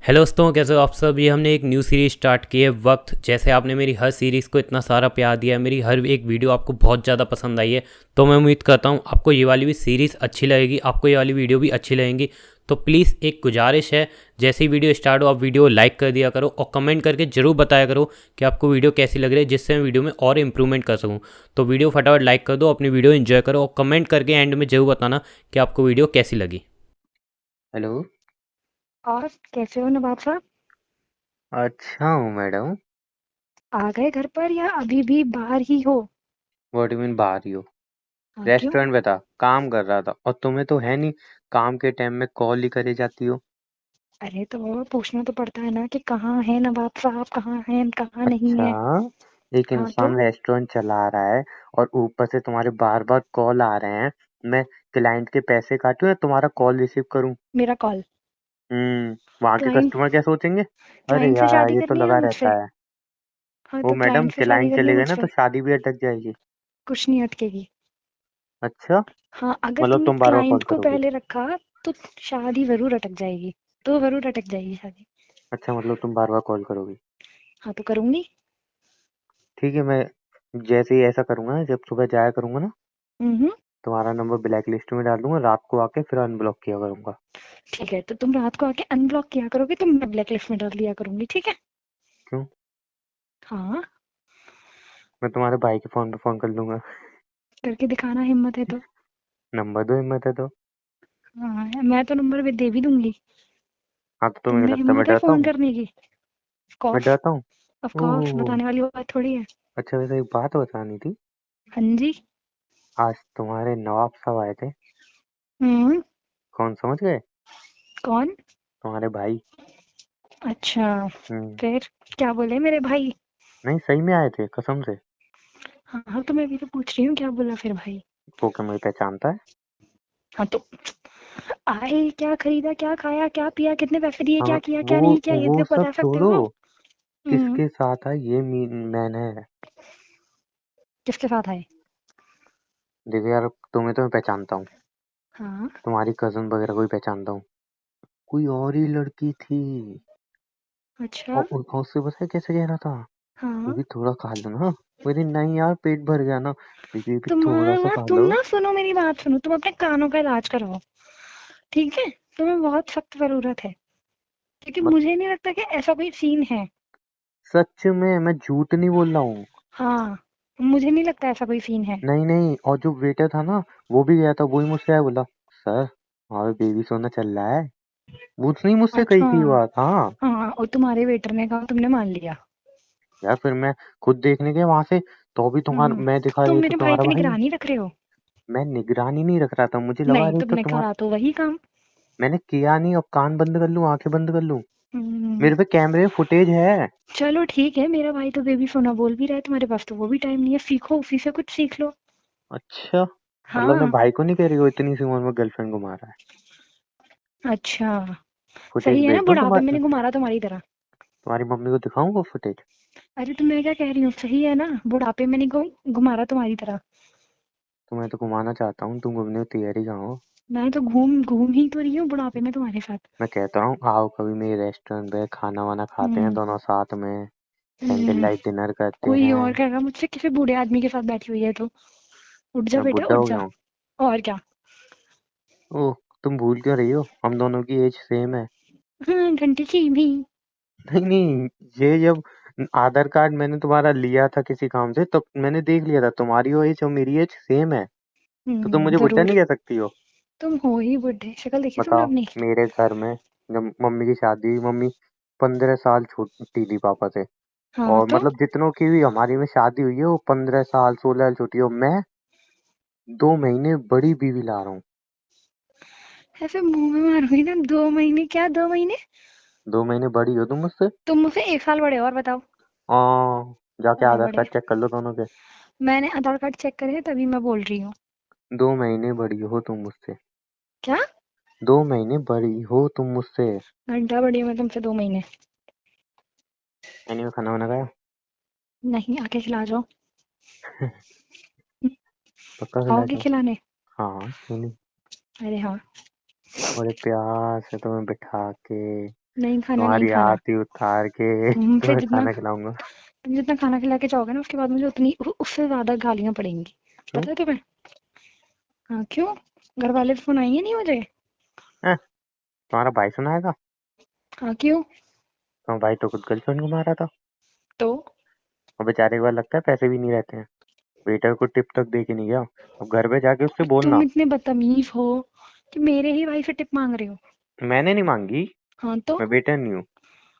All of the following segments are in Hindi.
हेलो दोस्तों, कैसे हो आप सब। ये हमने एक न्यू सीरीज स्टार्ट की है वक्त। जैसे आपने मेरी हर सीरीज़ को इतना सारा प्यार दिया है, मेरी हर एक वीडियो आपको बहुत ज़्यादा पसंद आई है, तो मैं उम्मीद करता हूँ आपको ये वाली भी सीरीज़ अच्छी लगेगी, आपको ये वाली वीडियो भी अच्छी लगेंगी। तो प्लीज़ एक गुजारिश है, जैसे ही वीडियो स्टार्ट हो आप वीडियो लाइक कर दिया करो और कमेंट करके ज़रूर बताया करो कि आपको वीडियो कैसी लग रही है, जिससे मैं वीडियो में और इंप्रूवमेंट कर सकूँ। तो वीडियो फटाफट लाइक कर दो, अपनी वीडियो एंजॉय करो और कमेंट करके एंड में ज़रूर बताना कि आपको वीडियो कैसी लगी। हेलो। और कैसे हो नवाब साहब? अच्छा हूँ मैडम। आ गए घर पर या अभी भी बाहर ही हो? व्हाट यू मीन बाहर ही हो? हाँ, क्यों? रेस्टोरेंट में था, काम कर रहा था, और तुम्हें तो है नहीं, काम के टाइम में कॉल ही करे जाती हो। अरे तो पूछना तो पड़ता है ना कि कहाँ है नवाब साहब, कहाँ हैं कहाँ नहीं अच्छा, है। एक हाँ तो इंसान रेस्टोरेंट चला रहा है और ऊपर से तुम्हारे बार बार कॉल आ रहे हैं। मैं क्लाइंट के पैसे काटूं या तुम्हारा कॉल रिसीव करूं? मेरा कॉल। वहां के क्लाइंट कस्टमर क्या सोचेंगे? अरे क्लाइंट से यार, शादी ये तो करनी है लगा मुझसे। रहता है। हाँ वो तो मैडम, क्लाइंट से शादी क्लाइंट करनी चले है गए ना तो मुझसे। शादी भी अटक जाएगी। कुछ नहीं अटकेगी। अच्छा, हाँ, अगर मतलब तुमने तुम बार बार कॉल क्लाइंट को करोगे? पहले रखा तो शादी जरूर अटक जाएगी। तो जरूर अटक जाएगी शादी। अच्छा, मतलब तुम बार बार कॉल करोगे? हाँ तो करूंगी। ठीक है, मैं जैसे ही ऐसा करूँगा ना, जब सुबह जाया करूँगा ना, हम्म। तुम्हारा नंबर ब्लैक लिस्ट में डाल दूँगा, रात को आके फिर अनब्लॉक किया करूँगा। ठीक है, तो तुम रात को आके अनब्लॉक किया करोगे तो मैं ब्लैक लिस्ट में डाल दिया करूंगी, ठीक है? क्यों? हाँ। मैं तुम्हारे भाई के फ़ोन पे फ़ोन कर लूँगा। करके दिखाना, हिम्मत है तो। नंबर दो, हिम्मत है तो। हाँ, मैं तो नंबर भी दे भी दूंगी। हाँ, तो तुम्हें तुम क्या में लगता है मैं हिम्मत है डरता फोन हूँ? करने की? ऑफ मैं कोर्स। डरता हूँ? ऑफ कोर्स, ओह! बताने वाली बात थोड़ी है। अच्छा, वैसे एक बात बतानी थी। हाँ जी। आज तुम्हारे नवाब साहब आए थे। हम्म। कौन, समझ गए? कौन? तुम्हारे भाई। अच्छा। हुँ। फिर क्या बोले मेरे भाई? नहीं, सही में आए थे, कसम से। हाँ हाँ, तो मैं भी तो पूछ रही हूँ क्या बोला फिर भाई। वो क्या मुझे पहचानता है? हाँ तो आए, क्या खरीदा, क्या खाया, क्या पिया, कितने पैसे दिए, हाँ, क्या किया, वो क्या नहीं किया, ये वो तो सब बता सकते हो छोड़ो। ना? हम्म। किसके साथ है ये मैन है? किसके साथ आए? देखो यार, तुम्हें तो मैं पहचानता हूँ, हाँ। तुम्हारी कज़न वगैरह को भी पहचानता हूँ। कोई और ही लड़की थी। अच्छा। और उससे पता है कैसे कह रहा था? हाँ। बेबी थोड़ा खा लो ना। मेरी नहीं यार, पेट भर गया ना। बेबी तुम थोड़ा सा ना खा तुम लो। ना सुनो, मेरी बात सुनो, तुम अपने कानों का इलाज करवाओ। ठीक है? तुम्हें बहुत सख्त जरूरत है। क्योंकि मत, मुझे नहीं लगता कि ऐसा कोई सीन है। सच में मैं झूठ नहीं बोल रहा हूँ। हाँ, मुझे नहीं लगता ऐसा कोई सीन है। नहीं नहीं, और जो वेटर था ना, वो भी गया था, वो ही मुझसे आया, बोला सर हमारा बेबी सोना चल रहा है। उसने ही मुझसे कही अच्छा। थी बात, हाँ। हाँ, और तुम्हारे वेटर ने कहा, तुमने मान लिया? यार फिर मैं खुद देखने गया वहां से, तो भी तुम्हारा मैं तो दिखा, तुम ये तो मेरे भाई तुम्हारा पे भाई। निगरानी रख रहे हो? मैं निगरानी नहीं रख रहा था, मुझे लगा नहीं, अरे तो तुमने तुम्हारा। करा तो वही काम। मैंने किया नहीं, अब कान बंद कर लूं, आंखें बंद कर लूं? हम्म। मेरे पे कैमरे फुटेज है। चलो ठीक है, मेरा भाई तो बेबी सोना बोल भी रहा है, तुम्हारे पास तो वो भी टाइम नहीं है। सीखो, उसी से कुछ सीख लो। अच्छा, मतलब मैं हाँ। भाई को नहीं कह रही हूँ, इतनी सी उम्र में गर्लफ्रेंड घुमा रहा है। अच्छा। फुटेज सही है ना, भेज दूँ बुढ़ापे में तुम्हारी? नहीं घुमा रहा तुम्हारी तरह। तुम्हारी मम्मी को दिखाऊं वो फुटेज? अरे तो मैं क्या कह रही हूँ, सही है ना, बुढ़ापे में नहीं घुमा रहा तुम्हारी तरह। तो मैं तो घुमाना चाहता हूँ, तुम घूमने की तैयारी कहाँ हो? मैं तो घूम घूम ही तो रही हूँ बुढ़ापे में तुम्हारे साथ। मैं कहता हूँ आओ कभी मेरे रेस्टोरेंट पे, खाना वाना खाते हैं हम्म। दोनों साथ में। कैंडल हम्म। लाइट डिनर करते कोई और हैं। कहेगा मुझसे किसी बूढ़े आदमी के साथ बैठी हुई है तो। उठ जा मैं बेटा, बुढ़ा उठ हो गया जा। हूँ? और क्या। ओह, तुम भूल क्यों रही हो, हम दोनों की एज सेम है। घंटी की भी। नहीं नहीं, ये जब आधार कार्ड मैंने तुम्हारा लिया था किसी काम से, तो मैंने देख लिया था तुम्हारी एज और मेरी एज सेम है। तो तुम मुझे बुड्ढा जरूर। नहीं कह सकती हो? तुम हो ही बुढ़े, शक्ल देखी तुमने बताओ, अपनी? मेरे घर में जब मम्मी की शादी हुई, मम्मी 15 साल छोटी थी पापा से। हाँ और तो। मतलब जितनों की भी हमारी में शादी हुई है, वो 15 साल 16 साल छोटी है, और मैं 2 महीने बड़ी बीवी ला रहा हूँ। ऐसे मुंह में मारोगी ना, 2 महीने क्या, 2 महीने? 2 महीने बड़ी हो तुम मुझसे। तुम मुझसे 1 साल बड़े हो, और बताओ। जाके बड़े आधार बड़े। कार्ड चेक कर लो दोनों के। मैंने आधार कार्ड चेक करे तभी मैं बोल रही हूँ। 2 महीने बड़ी हो तुम मुझसे। क्या? 2 महीने बड़ी हो तुम मुझसे। घंटा बड़ी हूँ मैं तुमसे 2 महीने। एनीवे, खाना वाना खाया? नहीं, आके खिला जाओ। पक्का खिला आओगे जाओ? खिलाने? हाँ, क्यों नहीं। अरे हाँ। बड़े प्यार से तुम्हें बिठा के नहीं, खाना नहीं तुम्हारी खाना। आरती उतार के मुझे तुम्हें जितना खाना खिलाऊंगा। तुम जितना खाना खिला के जाओगे ना, उसके बाद मुझे उतनी उससे ज्यादा गालियां पड़ेंगी। क्यों? पता है तुम्हें? हाँ, क्यों? घर वाले फोन आएंगे नहीं मुझे? हैं? तुम्हारा भाई सुनाएगा? हाँ, क्यों? तुम्हारा भाई तो खुद गर्लफ्रेंड को मारा था। तो और बेचारे को बार लगता है पैसे भी नहीं रहते हैं, वेटर को टिप तक दे के नहीं गया। अब घर पे जाके उससे तुम बोलना। इतने बदतमीज हो कि मेरे ही भाई से टिप मांग रहे हो। मैंने नहीं मांगी। हाँ तो? मैं वेटर नहीं हूँ,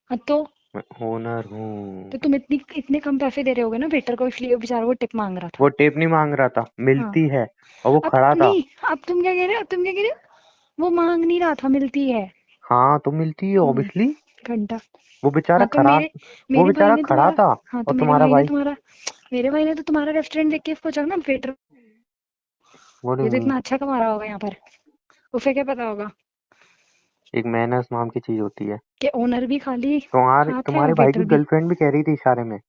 हाँ तो? मैं ओनर हूँ। तो तुम इतने कम पैसे दे रहे होगे ना वेटर को, इसलिए वो बेचारा वो टिप मांग रहा था। वो टेप नहीं मांग रहा था, हाँ। मिलती है। और वो अब खड़ा था। नहीं, अब तुम क्या कह रहे हो? अब तुम क्या कह रहे हो? वो मांग नहीं रहा था, मिलती है। हाँ तो मिलती है हम्म। ऑब्वियसली। घंटा। वो बेचारा हाँ तो खड़ा। वो मेरे भाई बेचारा ने खड़ा तुम्हारा था। हाँ और तो तुम्हारा भाई मेरे भाई ने तो तुम्हारा रेस्टोरेंट देख के सोचा ना वेटर बोले ये तो इतना अच्छा कमा रहा होगा यहाँ पर। उसे क्या पता होगा एक मैनर्स नाम की चीज होती है। कि ओनर भी खाली तुम्हारे हाथ है तुम्हारे भाई की वेटर भी। गर्लफ्रेंड भी कह रही थी इशारे में,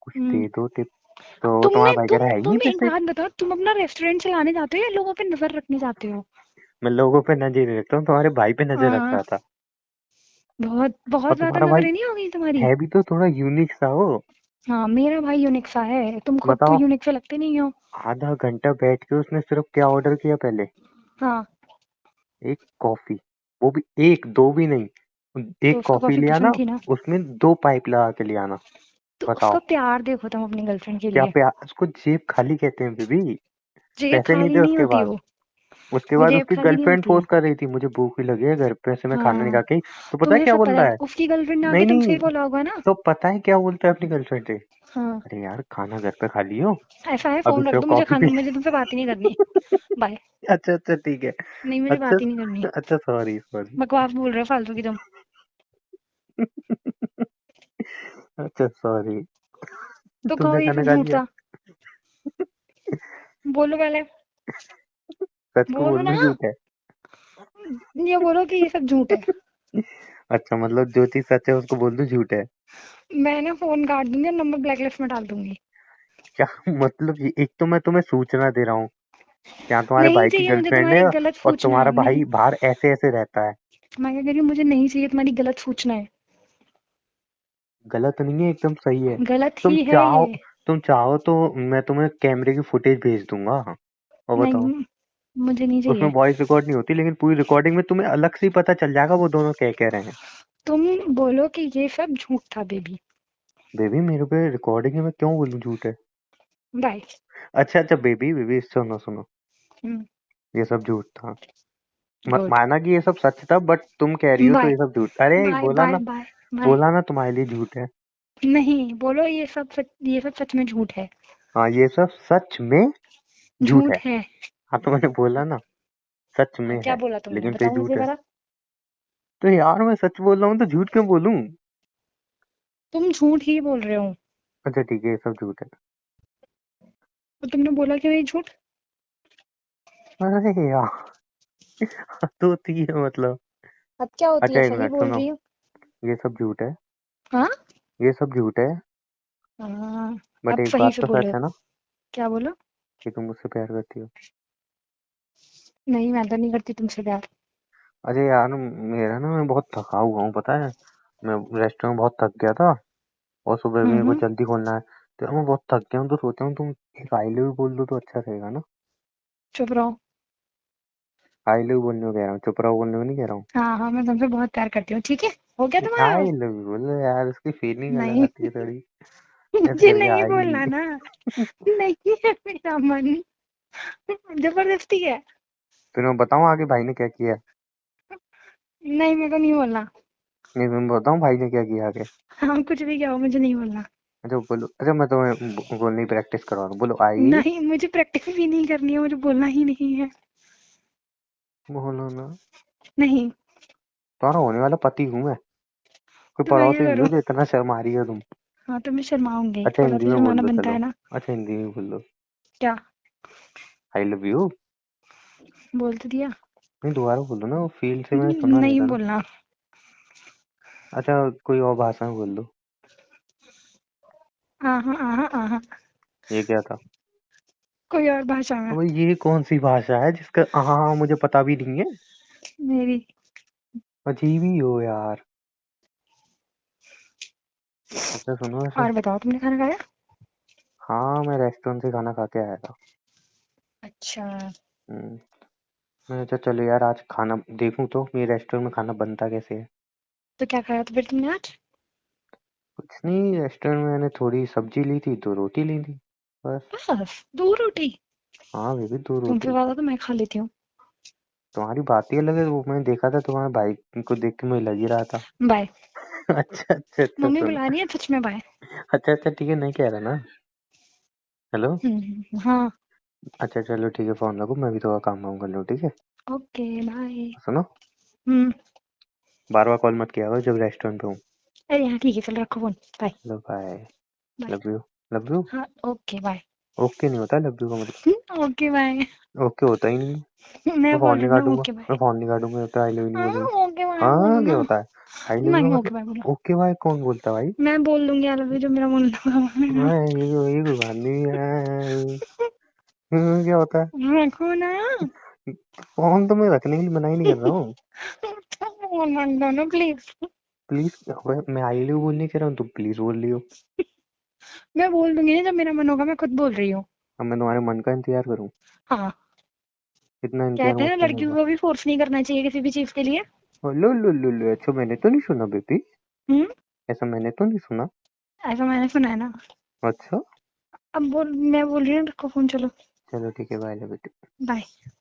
कुछ हम्म। दे दो टिप। अब तो तुम्हारा भाई कह रहा है ही नहीं तुम एक पैसे। बात बताओ, तुम अपना रेस्टोरेंट चलाने जाते हो या लोगों पे नजर रखने जाते हो? मैं लोगों पे नजर नहीं रखता हूँ, तुम्हारे भाई पे नजर रख हाँ। रहा था। बहुत और बहुत ज्यादा तुम्हारा भाई नजरें नहीं होगी तुम्हारी। है भी तो थोड़ा यूनिक सा हो। हाँ, मेरा भाई यूनिक सा है, तुम खुद तो बताओ, यूनिक से लगते नहीं हो। आधा घंटा बैठ के उसने सिर्फ क्या ऑर्डर किया पहले? हाँ। एक कॉफी। वो भी एक दो भी नहीं, तो एक उसको कॉफी कॉफी ले आना। पसंद थी ना? उसमें 2 पाइप लगा के ले आना। तो बताओ। उसका प्यार देखो तुम अपनी गर्लफ्रेंड के क्या लिए। प्यार, उसको जेब खाली कहते हैं बेबी। जेब पैसे नहीं खाली थे नहीं उसके होती बाद। वो। उसके वो बाद जेब उसकी खाली नहीं गर्लफ्रेंड होती। फोर्स कर रही थी, मुझे भूख भी लगी है, घर पे से मैं खाना नहीं खा हाँ, के आई। तो पता है तुम्हें क्या सब बोल पता रहा है, है? उसकी गर्लफ्रेंड ने नहीं आके तुमसे ही नहीं, बोला होगा ना। तो पता है क्या बोलता है अपनी गर्लफ्रेंड से? हाँ। अरे यार खाना घर पे खा लियो, ऐसा है, अभी फोन रख सिर्फ दो, कॉफी पी। मुझे तुमसे बात ही नहीं करनी। बाय। अच्छा अच्छा ठीक है। नहीं, मुझे अच्छा बात ही नहीं करनी। अच्छा, सॉरी सॉरी। बकवास बोल रहे हो फालतू की तुम। अच्छा सॉरी। तो कहो तुमने ये खाना सब खा झूठ लिया? था। बोलो पहले। सच को बोलो बोल ना। दूं झूठ है? ये बोलो कि ये सब झूठ है। अच्छा मतलब जो चीज सच है उसको बोल दूं झूठ है? मैं ना फोन काट दूंगी और नंबर ब्लैकलिस्ट में डाल दूंगी। क्या मतलब एक तो मैं तुम्हें सूचना दे रहा हूँ, यहाँ तुम्हारे नहीं भाई की चाहिए मुझे गर्लफ्रेंड है। तुम्हारी गलत और सूचना है, तुम्हारा नहीं। भाई बाहर ऐसे ऐसे रहता है। मैं क्या कह रही हूँ, मुझे नहीं चाहिए तुम्हारी गलत सूचना है। गलत नहीं है, एकदम सही है। गलत तुम ही है चाहो ये। तुम चाहो तो मैं तुम्हें कैमरे की फुटेज भेज दूंगा। और बताओ। नहीं, मुझे नहीं उसमें चाहिए। वॉइस रिकॉर्ड नहीं होती, लेकिन पूरी रिकॉर्डिंग में तुम्हें अलग से ही पता चल जाएगा वो दोनों क्या कह रहे हैं। तुम बोलो कि ये सब झूठ था बेबी। बेबी मेरे पे रिकॉर्डिंग है, मैं क्यों बोलूं झूठ है? बाय। अच्छा अच्छा बेबी बेबी सुनो सुनो, हम्म। ये सब झूठ था। गुड। माना कि ये सब सच था, बट तुम कह रही हो तो बाय ये सब झूठ। अरे बाय बोला बाय ना, बाय बाय। बोला ना तुम्हारे लिए झूठ है। नहीं बोलो, ये सब सच में झूठ है। हाँ ये सब सच में झूठ झूठ है। है। हाँ तो मैंने बोला ना, सच में क्या है, बोला तुमने, लेकिन फिर बताओ मुझे झूठ है। जरा। तो यार मैं सच बोल रहा हूँ तो झूठ क्यों बोलूं? तुम झूठ ही बोल रहे हो। अच्छा ठीक है, ये सब झूठ है। तो तुमने बोला क्यों ये झूठ? अरे यार तो होती है मतलब। अब क्या होती अच्छा है, एक सही मिनट बोल सुनो, रही हूँ। ये सब झूठ है, हाँ। ये सब झूठ है। हाँ। बट अब एक सही बात से तो बोलो। सच है ना, क्या बोलो? कि तुम मुझसे प्यार करती हो। नहीं, मैं तो नहीं करती तुमसे प्यार। अरे यार मेरा ना, मैं बहुत थका हुआ हूँ पता है। मैं रेस्टोरेंट बहुत थक गया था, और सुबह भी मेरे को हम्म। जल्दी खोलना है। तो यार मैं बहुत थक गया हूँ, तो सोचा हूँ तुम एक आई लव यू बोल दो तो अच्छा रहेगा ना। चुप रहो। आई लव यू बोलने को कह रहा हूँ, चुप रहो बोलने को नहीं कह रहा हूँ। हाँ हाँ, मैं तुमसे बहुत प्यार करती हूँ, ठीक है। हो गया तुम्हारा आई बस। लव यू बोलो यार, उसकी फीलिंग अलग नहीं। आती है थोड़ी। ऐसे मुझे करके नहीं आई। बोलना ना। नहीं है मेरा मन। जबरदस्ती है। तो मैं बताऊँ आगे भाई ने क्या किया? नहीं, मेरे को नहीं बोलना। नहीं मैं बताऊँ भाई ने क्या किया आगे? हाँ, कुछ भी क्या हो, मुझे नहीं बोलना। अच्छा बोलो, अच्छा मैं तुम्हें बोलने की प्रैक्टिस करवा रहा हूँ, बोलो आई। नहीं, मुझे प्रैक्टिस भी नहीं करनी है, मुझे बोलना ही नहीं है। बोलो ना। नहीं। तुम्हारा होने वाला पति हूँ मैं, कोई तो मैं क्या पड़ोसी नहीं करूँ? हो जो इतना शर्मा रही हो तुम। हाँ, तो मैं शर्माऊंगी, अच्छा थोड़ा हिंदी तो में बोल शर्माना दो बनता चलो। है ना। अच्छा हिंदी में बोल दो। क्या? I love you. बोल तो दिया। नहीं दोबारा बोल दो ना, वो फील से मैंने सुना नहीं नहीं था ना। बोलना। अच्छा कोई और भाषा में बोल दो। आहा आहा आहा। ये क्या था? कोई और भाषा में। अब ये कौन सी भाषा है जिसका हाँ मुझे पता भी नहीं है? मेरी। अजीब ही हो यार। अच्छा सुनो ऐसे। और बताओ, तुमने खाना खाया? हाँ मैं रेस्टोरेंट से खाना खा के आया था। अच्छा। हम्म, मैंने सोचा चलो यार आज खाना देखूं तो मेरे रेस्टोरेंट में खाना बनता कैसे है। तो क्या खाया तो फिर तुमने आज? कुछ नहीं, रेस्टोरेंट में मैंने थोड़ी सब्जी ली थी 2 रोटी ली थी बस। बस 2 रोटी? हाँ बेबी 2 तुमसे रोटी। ज्यादा तो मैं खा लेती हूँ। तुम्हारी बात ही अलग है, वो मैंने देखा था तुम्हारे भाई को देख के मुझे लग ही रहा था। बाय। अच्छा अच्छा अच्छा मम्मी सुनो। बुला रही है, सच में बाय। अच्छा अच्छा ठीक है, नहीं कह रहा ना। हेलो। हाँ। अच्छा चलो ठीक है, फोन रखो, मैं भी थोड़ा काम वाम कर लूँ, ठीक है। Okay bye. सुनो, हम्म। बार बार कॉल मत किया करो जब रेस्टोरेंट पे हूँ। अरे हाँ ठीक है, चलो रखो फोन। बाय। चलो bye. Bye. Love you. Love you. हाँ ओके बाय। ओके नहीं होता लव यू का मतलब। Okay bye. ओके होता ही नहीं है। मैं मैं बोल फोन रही नहीं हूँ ना, काटूंगा। Okay bye. मैं फोन नहीं काटूंगा तो आई लव यू नहीं हाँ बोलेगा। ओके बाय बोलो हाँ क्या ना। होता है। आई लव यू नहीं का ओके बाय बोलो। मतलब ओके भाई कौन बोलता है भाई। मैं बोल दूंगी आई लव यू, जो मेरा मन लगा। हाँ, ये कोई बात नहीं है। क्या होता है। रखो ना। फोन तो मैं रखने के लिए मना ही नहीं कर रहा हूँ। फोन रख दो ना प्लीज। प्लीज। मैं आई लव यू बोलने कह रहा हूँ, तुम प्लीज बोल रही हो। मैं बोल दूंगी ना जब मेरा मन होगा, मैं खुद बोल रही हूँ। अब मैं तुम्हारे मन का इंतजार करूँ। हाँ। इतना इंतजार कहते हैं मुझसे ना, नहीं लड़कियों होगा। को भी फोर्स नहीं करना चाहिए किसी भी चीज के लिए। लो अच्छा मैंने तो नहीं सुना बेबी। हम्म। ऐसा मैंने तो नहीं सुना। ऐसा मैंने सुना है ना। अच्छा अब बोल, मैं बोल रही हूँ, रखो फोन, चलो। चलो ठीक है, बाय बेटी। बाय।